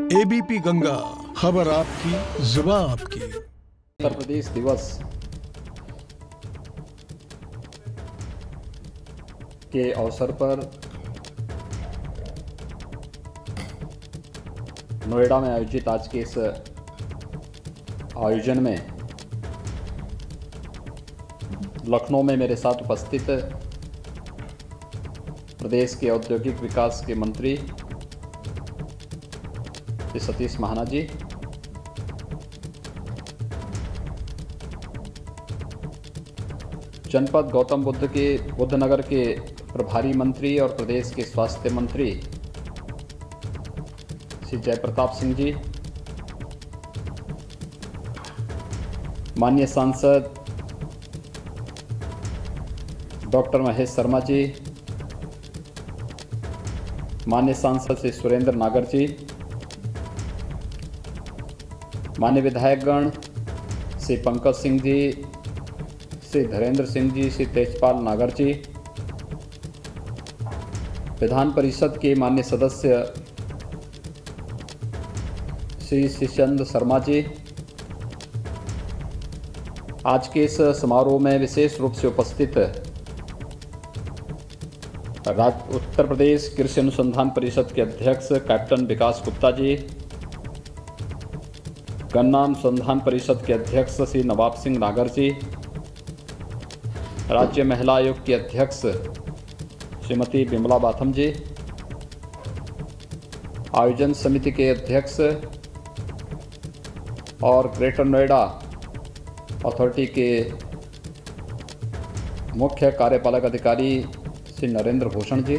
ABP Ganga, खबर आपकी, जुबान आपकी। उत्तर प्रदेश दिवस के अवसर पर नोएडा में आयोजित आज के इस आयोजन में लखनऊ में मेरे साथ उपस्थित प्रदेश के औद्योगिक विकास के मंत्री श्री सतीश महाना जी, जनपद गौतम बुद्ध नगर के प्रभारी मंत्री और प्रदेश के स्वास्थ्य मंत्री श्री जयप्रताप सिंह जी, माननीय सांसद डॉक्टर महेश शर्मा जी, माननीय सांसद श्री सुरेंद्र नागर जी, माननीय विधायकगण श्री पंकज सिंह जी, श्री धीरेन्द्र सिंह जी, श्री तेजपाल नागर जी, विधान परिषद के माननीय सदस्य श्री शिशंद शर्मा जी, आज के इस समारोह में विशेष रूप से उपस्थित उत्तर प्रदेश कृषि अनुसंधान परिषद के अध्यक्ष कैप्टन विकास गुप्ता जी, गन्ना अनुसंधान परिषद के अध्यक्ष श्री नवाब सिंह नागर जी, राज्य महिला आयोग की अध्यक्ष श्रीमती बिमला बाथम जी, आयोजन समिति के अध्यक्ष और ग्रेटर नोएडा अथॉरिटी के मुख्य कार्यपालक अधिकारी श्री नरेंद्र भूषण जी,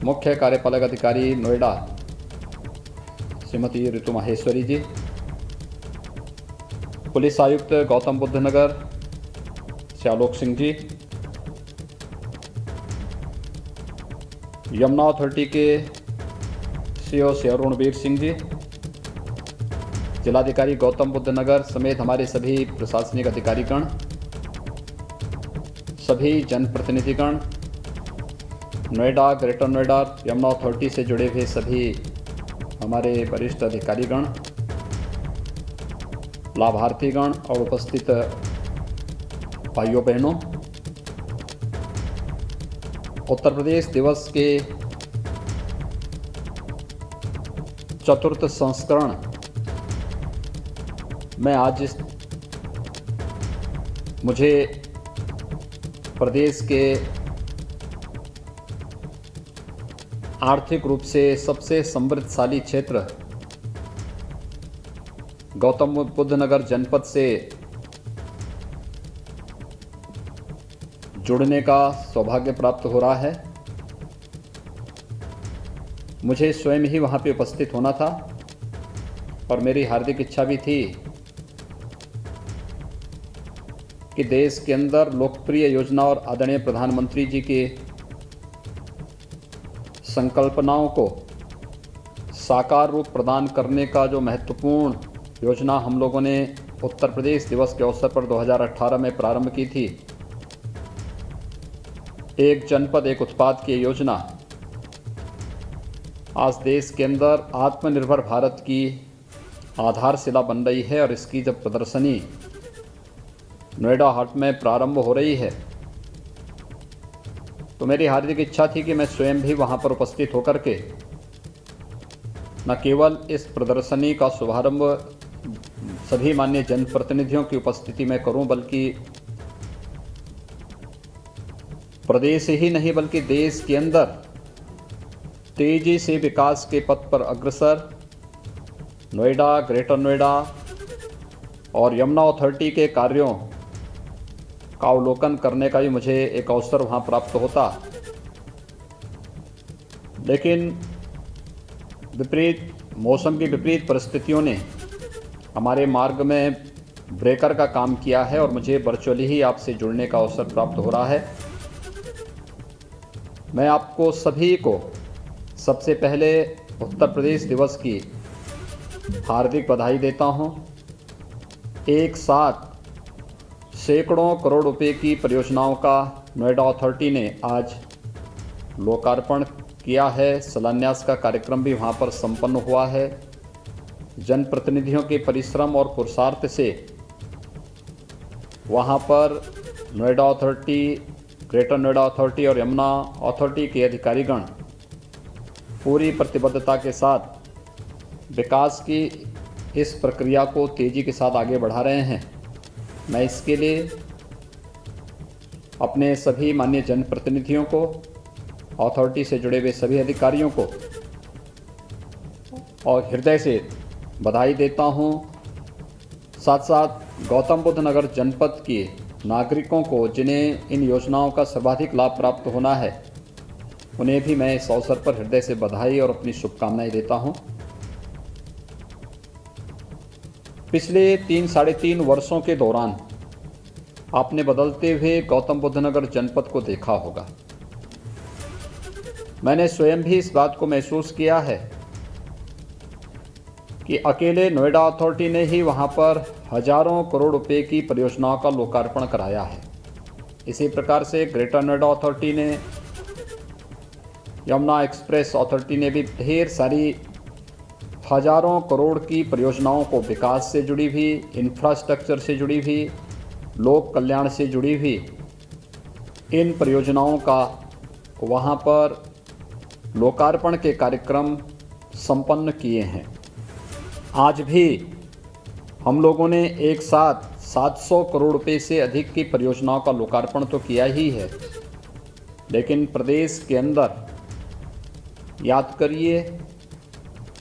मुख्य कार्यपालक अधिकारी नोएडा श्रीमती ऋतु माहेश्वरी जी, पुलिस आयुक्त गौतम बुद्ध नगर श्री आलोक सिंह जी, यमुना अथॉरिटी के सीओ श्री अरुणवीर सिंह जी, जिलाधिकारी गौतम बुद्ध नगर समेत हमारे सभी प्रशासनिक अधिकारीगण, सभी जनप्रतिनिधिगण, नोएडा, ग्रेटर नोएडा, यमुना अथॉरिटी से जुड़े हुए सभी हमारे वरिष्ठ अधिकारीगण, लाभार्थीगण और उपस्थित भाइयों बहनों, उत्तर प्रदेश दिवस के चतुर्थ संस्करण में आज मुझे प्रदेश के आर्थिक रूप से सबसे समृद्धशाली क्षेत्र गौतम बुद्ध नगर जनपद से जुड़ने का सौभाग्य प्राप्त हो रहा है। मुझे स्वयं ही वहां पे उपस्थित होना था और मेरी हार्दिक इच्छा भी थी कि देश के अंदर लोकप्रिय योजना और आदरणीय प्रधानमंत्री जी के संकल्पनाओं को साकार रूप प्रदान करने का जो महत्वपूर्ण योजना हम लोगों ने उत्तर प्रदेश दिवस के अवसर पर 2018 में प्रारंभ की थी, एक जनपद एक उत्पाद की योजना आज देश के अंदर आत्मनिर्भर भारत की आधारशिला बन रही है और इसकी जब प्रदर्शनी नोएडा हाट में प्रारंभ हो रही है तो मेरी हार्दिक इच्छा थी कि मैं स्वयं भी वहां पर उपस्थित होकर के न केवल इस प्रदर्शनी का शुभारंभ सभी माननीय जनप्रतिनिधियों की उपस्थिति में करूं, बल्कि प्रदेश ही नहीं बल्कि देश के अंदर तेजी से विकास के पथ पर अग्रसर नोएडा, ग्रेटर नोएडा और यमुना अथॉरिटी के कार्यों का अवलोकन करने का भी मुझे एक अवसर वहां प्राप्त होता, लेकिन मौसम की विपरीत परिस्थितियों ने हमारे मार्ग में ब्रेकर का काम किया है और मुझे वर्चुअली ही आपसे जुड़ने का अवसर प्राप्त हो रहा है। मैं आपको सभी को सबसे पहले उत्तर प्रदेश दिवस की हार्दिक बधाई देता हूं। एक साथ सैकड़ों करोड़ रुपए की परियोजनाओं का नोएडा अथॉरिटी ने आज लोकार्पण किया है। शिलान्यास का कार्यक्रम भी वहाँ पर संपन्न हुआ है। जनप्रतिनिधियों के परिश्रम और पुरुषार्थ से वहाँ पर Noida authority, greater Noida authority और यमुना अथॉरिटी के अधिकारीगण पूरी प्रतिबद्धता के साथ विकास की इस प्रक्रिया को तेज़ी के साथ आगे बढ़ा रहे हैं। मैं इसके लिए अपने सभी माननीय जनप्रतिनिधियों को, अथॉरिटी से जुड़े हुए सभी अधिकारियों को और हृदय से बधाई देता हूं। साथ साथ गौतम बुद्ध नगर जनपद के नागरिकों को जिन्हें इन योजनाओं का सर्वाधिक लाभ प्राप्त होना है, उन्हें भी मैं इस अवसर पर हृदय से बधाई और अपनी शुभकामनाएं देता हूं। पिछले 3-3.5 वर्षों के दौरान आपने बदलते हुए गौतम बुद्ध नगर जनपद को देखा होगा। मैंने स्वयं भी इस बात को महसूस किया है कि अकेले नोएडा अथॉरिटी ने ही वहां पर हजारों करोड़ रुपए की परियोजनाओं का लोकार्पण कराया है। इसी प्रकार से ग्रेटर नोएडा अथॉरिटी ने, यमुना एक्सप्रेस अथॉरिटी ने भी ढेर सारी हजारों करोड़ की परियोजनाओं को विकास से जुड़ी हुई, इंफ्रास्ट्रक्चर से जुड़ी हुई, लोक कल्याण से जुड़ी हुई इन परियोजनाओं का वहाँ पर लोकार्पण के कार्यक्रम संपन्न किए हैं। आज भी हम लोगों ने एक साथ 700 करोड़ रुपए से अधिक की परियोजनाओं का लोकार्पण तो किया ही है, लेकिन प्रदेश के अंदर याद करिए,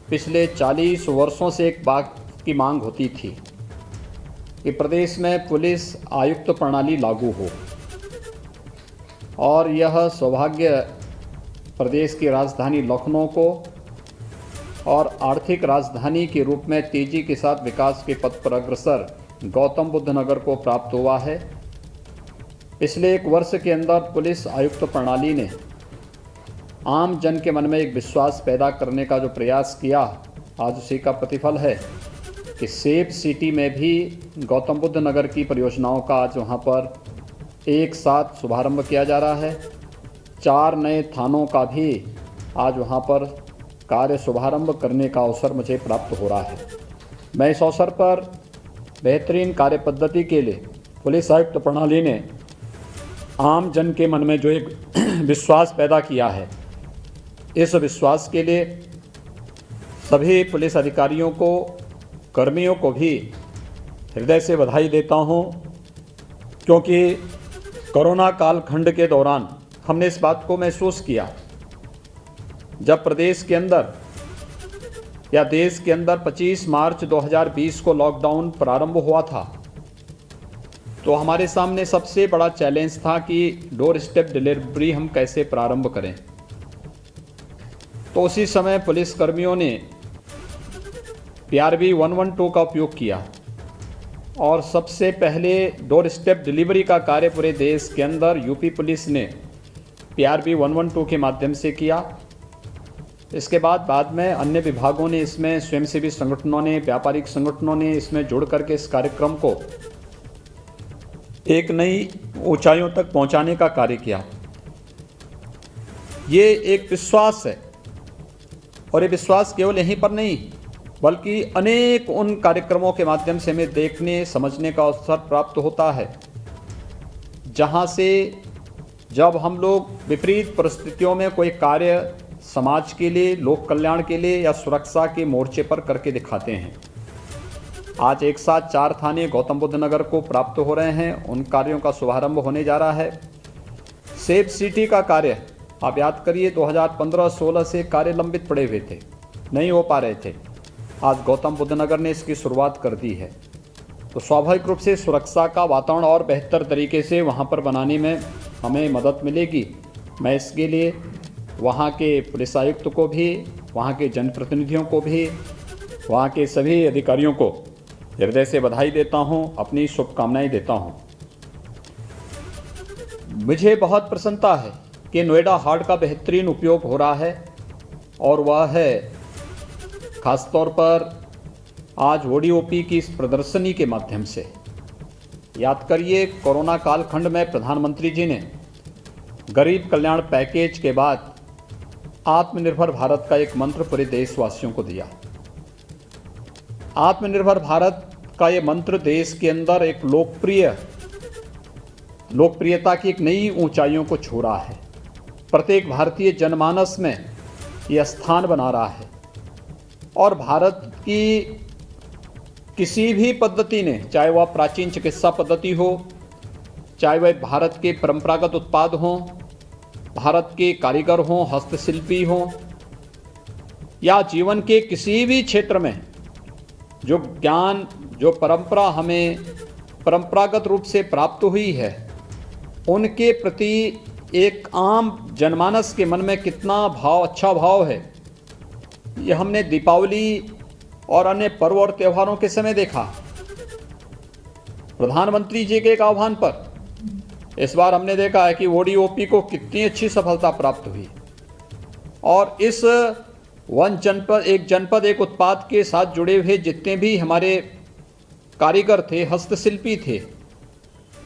पिछले 40 वर्षों से एक बात की मांग होती थी कि प्रदेश में पुलिस आयुक्त प्रणाली लागू हो, और यह सौभाग्य प्रदेश की राजधानी लखनऊ को और आर्थिक राजधानी के रूप में तेजी के साथ विकास के पथ पर अग्रसर गौतम बुद्ध नगर को प्राप्त हुआ है। पिछले 1 वर्ष के अंदर पुलिस आयुक्त प्रणाली ने आम जन के मन में एक विश्वास पैदा करने का जो प्रयास किया, आज उसी का प्रतिफल है कि सेफ सिटी में भी गौतम बुद्ध नगर की परियोजनाओं का आज वहाँ पर एक साथ शुभारंभ किया जा रहा है। 4 नए थानों का भी आज वहाँ पर कार्य शुभारंभ करने का अवसर मुझे प्राप्त हो रहा है। मैं इस अवसर पर बेहतरीन कार्य पद्धति के लिए पुलिस आयुक्त प्रणाली ने आम जन के मन में जो एक विश्वास पैदा किया है, इस विश्वास के लिए सभी पुलिस अधिकारियों को, कर्मियों को भी हृदय से बधाई देता हूं, क्योंकि कोरोना कालखंड के दौरान हमने इस बात को महसूस किया, जब प्रदेश के अंदर या देश के अंदर 25 मार्च 2020 को लॉकडाउन प्रारंभ हुआ था, तो हमारे सामने सबसे बड़ा चैलेंज था कि डोर स्टेप डिलीवरी हम कैसे प्रारंभ करें। तो उसी समय पुलिस कर्मियों ने PRV 112 का उपयोग किया और सबसे पहले डोर स्टेप डिलीवरी का कार्य पूरे देश के अंदर यूपी पुलिस ने PRV 112 के माध्यम से किया। इसके बाद में अन्य विभागों ने इसमें, स्वयंसेवी संगठनों ने, व्यापारिक संगठनों ने इसमें जुड़ करके इस कार्यक्रम को एक नई ऊंचाइयों तक पहुंचाने का कार्य किया। ये एक विश्वास है, और ये विश्वास केवल यहीं पर नहीं बल्कि अनेक उन कार्यक्रमों के माध्यम से हमें देखने, समझने का अवसर प्राप्त होता है, जहां से जब हम लोग विपरीत परिस्थितियों में कोई कार्य समाज के लिए, लोक कल्याण के लिए या सुरक्षा के मोर्चे पर करके दिखाते हैं। आज एक साथ 4 थाने गौतम बुद्ध नगर को प्राप्त हो रहे हैं, उन कार्यों का शुभारंभ होने जा रहा है। सेफ सिटी का कार्य आप याद करिए, 2015-16 से कार्य लंबित पड़े हुए थे, नहीं हो पा रहे थे। आज गौतम बुद्ध नगर ने इसकी शुरुआत कर दी है, तो स्वाभाविक रूप से सुरक्षा का वातावरण और बेहतर तरीके से वहाँ पर बनाने में हमें मदद मिलेगी। मैं इसके लिए वहाँ के पुलिस आयुक्त को भी, वहाँ के जनप्रतिनिधियों को भी, वहाँ के सभी अधिकारियों को हृदय से बधाई देता हूँ, अपनी शुभकामनाएं देता हूँ। मुझे बहुत प्रसन्नता है कि नोएडा हार्ट का बेहतरीन उपयोग हो रहा है, और वह है खासतौर पर आज ODOP की इस प्रदर्शनी के माध्यम से। याद करिए, कोरोना कालखंड में प्रधानमंत्री जी ने गरीब कल्याण पैकेज के बाद आत्मनिर्भर भारत का एक मंत्र पूरे देशवासियों को दिया। आत्मनिर्भर भारत का ये मंत्र देश के अंदर एक लोकप्रियता की एक नई ऊंचाइयों को छू रहा है। प्रत्येक भारतीय जनमानस में यह स्थान बना रहा है और भारत की किसी भी पद्धति ने, चाहे वह प्राचीन चिकित्सा पद्धति हो, चाहे वह भारत के परंपरागत उत्पाद हों, भारत के कारीगर हों, हस्तशिल्पी हों, या जीवन के किसी भी क्षेत्र में जो ज्ञान, जो परंपरा हमें परंपरागत रूप से प्राप्त हुई है, उनके प्रति एक आम जनमानस के मन में कितना भाव, अच्छा भाव है, ये हमने दीपावली और अन्य पर्व और त्योहारों के समय देखा। प्रधानमंत्री जी के एक आह्वान पर इस बार हमने देखा है कि ओडीओपी को कितनी अच्छी सफलता प्राप्त हुई और इस एक जनपद एक उत्पाद के साथ जुड़े हुए जितने भी हमारे कारीगर थे, हस्तशिल्पी थे,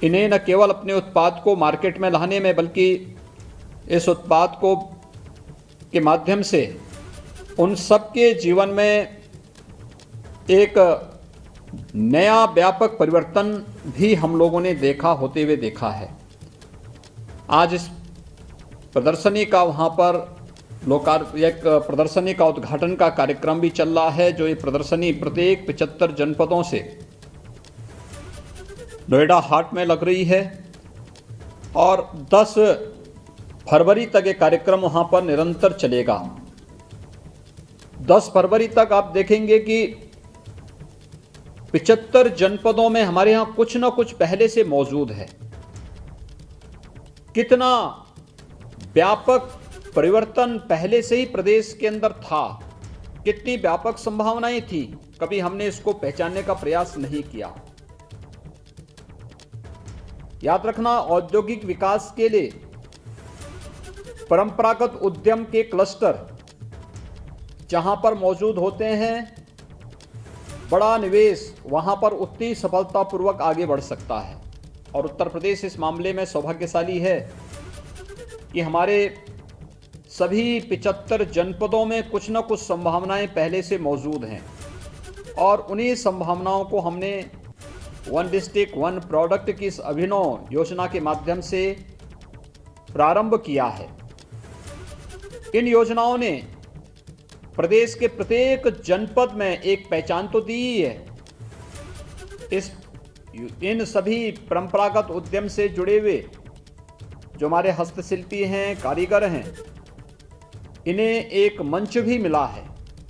इन्हें न केवल अपने उत्पाद को मार्केट में लाने में, बल्कि इस उत्पाद को के माध्यम से उन सबके जीवन में एक नया व्यापक परिवर्तन भी हम लोगों ने होते हुए देखा है। आज इस प्रदर्शनी का वहाँ पर एक प्रदर्शनी का उद्घाटन का कार्यक्रम भी चल रहा है, जो ये प्रदर्शनी प्रत्येक 75 जनपदों से नोएडा हाट में लग रही है और 10 फरवरी तक ये कार्यक्रम वहाँ पर निरंतर चलेगा। 10 फरवरी तक आप देखेंगे कि 75 जनपदों में हमारे यहाँ कुछ न कुछ पहले से मौजूद है। कितना व्यापक परिवर्तन पहले से ही प्रदेश के अंदर था, कितनी व्यापक संभावनाएं थी, कभी हमने इसको पहचानने का प्रयास नहीं किया। याद रखना, औद्योगिक विकास के लिए परंपरागत उद्यम के क्लस्टर जहां पर मौजूद होते हैं, बड़ा निवेश वहां पर उतनी सफलतापूर्वक आगे बढ़ सकता है। और उत्तर प्रदेश इस मामले में सौभाग्यशाली है कि हमारे सभी 75 जनपदों में कुछ न कुछ संभावनाएं पहले से मौजूद हैं और उन्हीं संभावनाओं को हमने वन डिस्ट्रिक्ट वन प्रोडक्ट की इस अभिनव योजना के माध्यम से प्रारंभ किया है। इन योजनाओं ने प्रदेश के प्रत्येक जनपद में एक पहचान तो दी ही है। इन सभी परंपरागत उद्यम से जुड़े हुए जो हमारे हस्तशिल्पी हैं, कारीगर हैं, इन्हें एक मंच भी मिला है।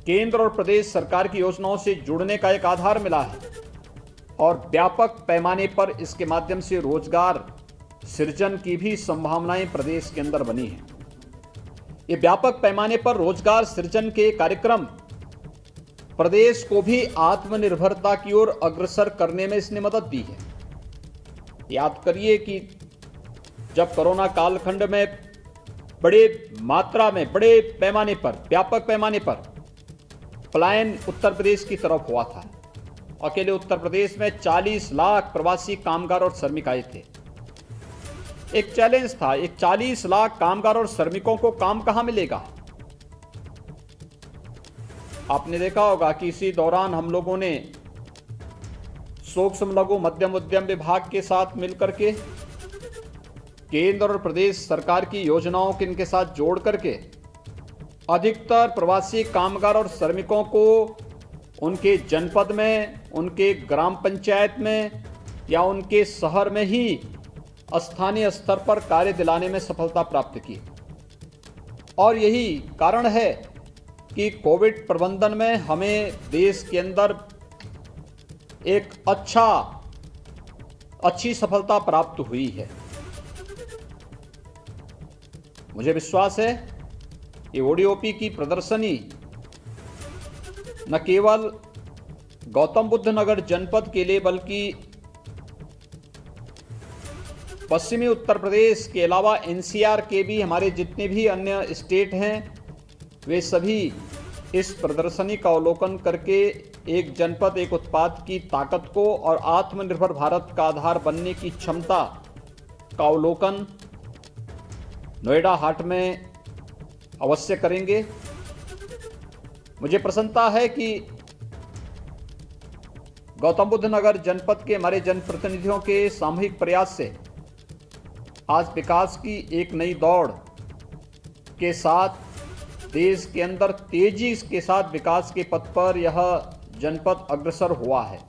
केंद्र और प्रदेश सरकार की योजनाओं से जुड़ने का एक आधार मिला है और व्यापक पैमाने पर इसके माध्यम से रोजगार सृजन की भी संभावनाएं प्रदेश के अंदर बनी हैं। ये व्यापक पैमाने पर रोजगार सृजन के कार्यक्रम प्रदेश को भी आत्मनिर्भरता की ओर अग्रसर करने में इसने मदद दी है। याद करिए कि जब कोरोना कालखंड में बड़े मात्रा में, बड़े पैमाने पर, व्यापक पैमाने पर पलायन उत्तर प्रदेश की तरफ हुआ था। अकेले उत्तर प्रदेश में 40 लाख प्रवासी कामगार और श्रमिक आए थे। एक चैलेंज था, एक 40 लाख कामगार और श्रमिकों को काम कहां मिलेगा। आपने देखा होगा कि इसी दौरान हम लोगों ने सूक्ष्म लघु मध्यम उद्यम विभाग के साथ मिलकर के केंद्र और प्रदेश सरकार की योजनाओं के इनके साथ जोड़ करके अधिकतर प्रवासी कामगार और श्रमिकों को उनके जनपद में, उनके ग्राम पंचायत में या उनके शहर में ही स्थानीय स्तर पर कार्य दिलाने में सफलता प्राप्त की। और यही कारण है कि कोविड प्रबंधन में हमें देश के अंदर एक अच्छी सफलता प्राप्त हुई है। मुझे विश्वास है कि ओडीओपी की प्रदर्शनी न केवल गौतम बुद्ध नगर जनपद के लिए बल्कि पश्चिमी उत्तर प्रदेश के अलावा एनसीआर के भी हमारे जितने भी अन्य स्टेट हैं वे सभी इस प्रदर्शनी का अवलोकन करके एक जनपद एक उत्पाद की ताकत को और आत्मनिर्भर भारत का आधार बनने की क्षमता का अवलोकन नोएडा हाट में अवश्य करेंगे। मुझे प्रसन्नता है कि गौतम बुद्ध नगर जनपद के हमारे जनप्रतिनिधियों के सामूहिक प्रयास से आज विकास की एक नई दौड़ के साथ देश के अंदर तेजी के साथ विकास के पथ पर यह जनपद अग्रसर हुआ है।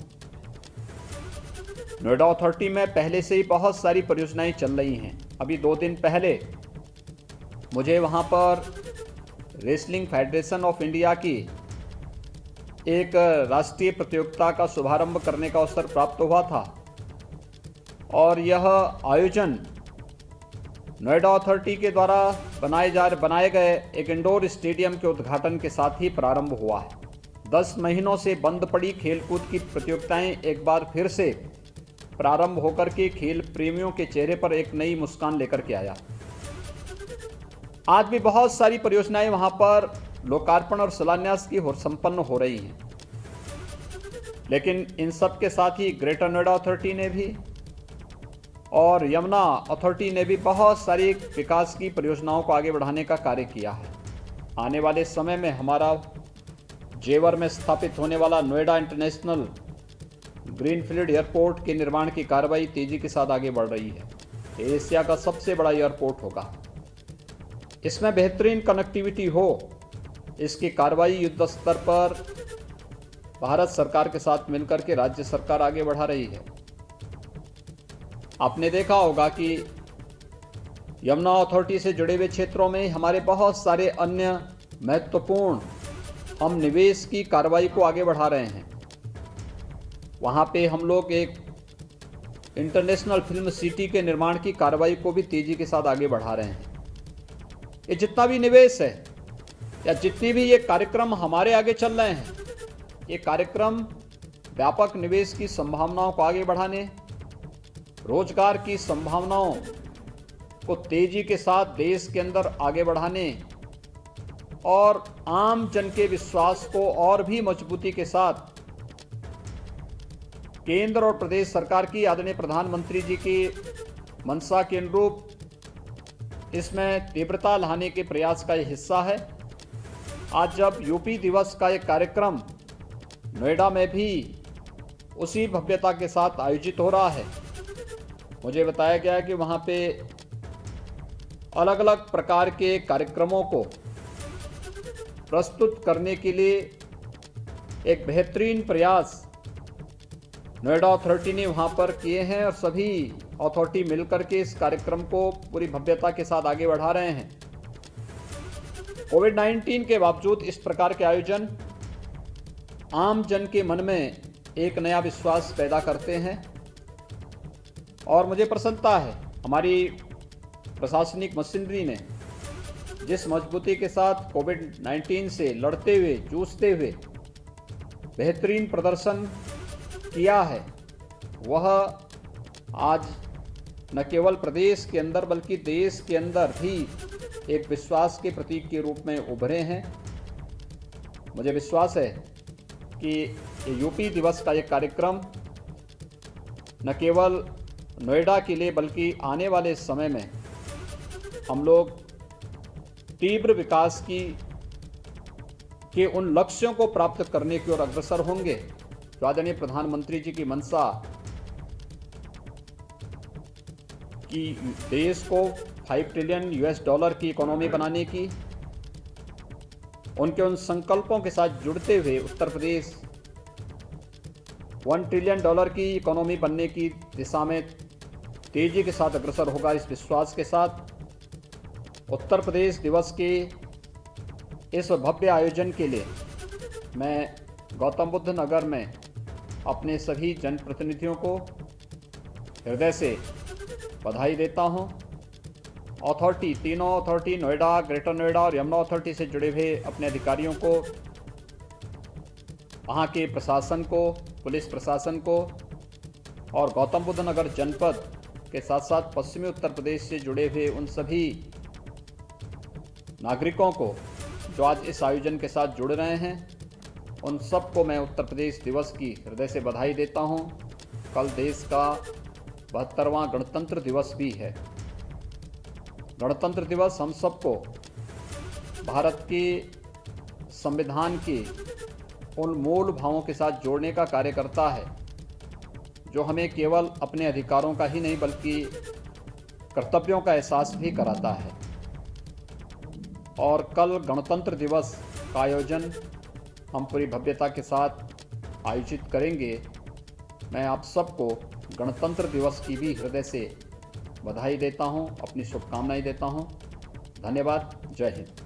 नोएडा अथॉरिटी में पहले से ही बहुत सारी परियोजनाएं चल रही हैं। अभी 2 दिन पहले मुझे वहां पर रेसलिंग फेडरेशन ऑफ इंडिया की एक राष्ट्रीय प्रतियोगिता का शुभारंभ करने का अवसर प्राप्त हुआ था और यह आयोजन नोएडा अथॉरिटी के द्वारा बनाए गए एक इंडोर स्टेडियम के उद्घाटन के साथ ही प्रारंभ हुआ है। 10 महीनों से बंद पड़ी खेलकूद की प्रतियोगिताएं एक बार फिर से प्रारंभ होकर के खेल प्रेमियों के चेहरे पर एक नई मुस्कान लेकर के आया। आज भी बहुत सारी परियोजनाएं वहां पर लोकार्पण और शिलान्यास की संपन्न हो रही हैं, लेकिन इन सब के साथ ही ग्रेटर नोएडा अथॉरिटी ने भी और यमुना अथॉरिटी ने भी बहुत सारी विकास की परियोजनाओं को आगे बढ़ाने का कार्य किया है। आने वाले समय में हमारा जेवर में स्थापित होने वाला नोएडा इंटरनेशनल ग्रीनफील्ड एयरपोर्ट के निर्माण की कार्रवाई तेजी के साथ आगे बढ़ रही है। ये एशिया का सबसे बड़ा एयरपोर्ट होगा। इसमें बेहतरीन कनेक्टिविटी हो, इसकी कार्रवाई युद्ध स्तर पर भारत सरकार के साथ मिलकर के राज्य सरकार आगे बढ़ा रही है। आपने देखा होगा कि यमुना अथॉरिटी से जुड़े हुए क्षेत्रों में हमारे बहुत सारे अन्य महत्वपूर्ण हम निवेश की कार्रवाई को आगे बढ़ा रहे हैं। वहाँ पे हम लोग एक इंटरनेशनल फिल्म सिटी के निर्माण की कार्रवाई को भी तेजी के साथ आगे बढ़ा रहे हैं। ये जितना भी निवेश है या जितनी भी ये कार्यक्रम हमारे आगे चल रहे हैं, ये कार्यक्रम व्यापक निवेश की संभावनाओं को आगे बढ़ाने, रोजगार की संभावनाओं को तेजी के साथ देश के अंदर आगे बढ़ाने और आम जन के विश्वास को और भी मजबूती के साथ केंद्र और प्रदेश सरकार की आदरणीय प्रधानमंत्री जी की मंशा के अनुरूप इसमें तीव्रता लाने के प्रयास का यह हिस्सा है। आज जब यूपी दिवस का एक कार्यक्रम नोएडा में भी उसी भव्यता के साथ आयोजित हो रहा है, मुझे बताया गया कि वहाँ पे अलग अलग प्रकार के कार्यक्रमों को प्रस्तुत करने के लिए एक बेहतरीन प्रयास नोएडा अथॉरिटी ने वहाँ पर किए हैं और सभी अथॉरिटी मिलकर के इस कार्यक्रम को पूरी भव्यता के साथ आगे बढ़ा रहे हैं। कोविड-19 के बावजूद इस प्रकार के आयोजन आम जन के मन में एक नया विश्वास पैदा करते हैं और मुझे प्रसन्नता है हमारी प्रशासनिक मशीनरी ने जिस मजबूती के साथ कोविड-19 से लड़ते हुए जूझते हुए बेहतरीन प्रदर्शन किया है, वह आज न केवल प्रदेश के अंदर बल्कि देश के अंदर भी एक विश्वास के प्रतीक के रूप में उभरे हैं। मुझे विश्वास है कि ये यूपी दिवस का एक कार्यक्रम न केवल नोएडा के लिए बल्कि आने वाले समय में हम लोग तीव्र विकास के उन लक्ष्यों को प्राप्त करने की ओर अग्रसर होंगे जो आदरणीय प्रधानमंत्री जी की मंशा कि देश को $5 ट्रिलियन की इकोनॉमी बनाने की, उनके उन संकल्पों के साथ जुड़ते हुए उत्तर प्रदेश $1 ट्रिलियन की इकोनॉमी बनने की दिशा में तेजी के साथ अग्रसर होगा। इस विश्वास के साथ उत्तर प्रदेश दिवस के इस भव्य आयोजन के लिए मैं गौतम बुद्ध नगर में अपने सभी जनप्रतिनिधियों को हृदय से बधाई देता हूं। अथॉरिटी, तीनों अथॉरिटी, नोएडा, ग्रेटर नोएडा और यमुना अथॉरिटी से जुड़े हुए अपने अधिकारियों को, वहाँ के प्रशासन को, पुलिस प्रशासन को और गौतम बुद्ध नगर जनपद के साथ साथ पश्चिमी उत्तर प्रदेश से जुड़े हुए उन सभी नागरिकों को जो आज इस आयोजन के साथ जुड़ रहे हैं, उन सबको मैं उत्तर प्रदेश दिवस की हृदय से बधाई देता हूं। कल देश का 72वां गणतंत्र दिवस भी है। गणतंत्र दिवस हम सबको भारत के संविधान के उन मूल भावों के साथ जोड़ने का कार्य करता है जो हमें केवल अपने अधिकारों का ही नहीं बल्कि कर्तव्यों का एहसास भी कराता है। और कल गणतंत्र दिवस का आयोजन हम पूरी भव्यता के साथ आयोजित करेंगे। मैं आप सबको गणतंत्र दिवस की भी हृदय से बधाई देता हूं, अपनी शुभकामनाएं देता हूं। धन्यवाद। जय हिंद।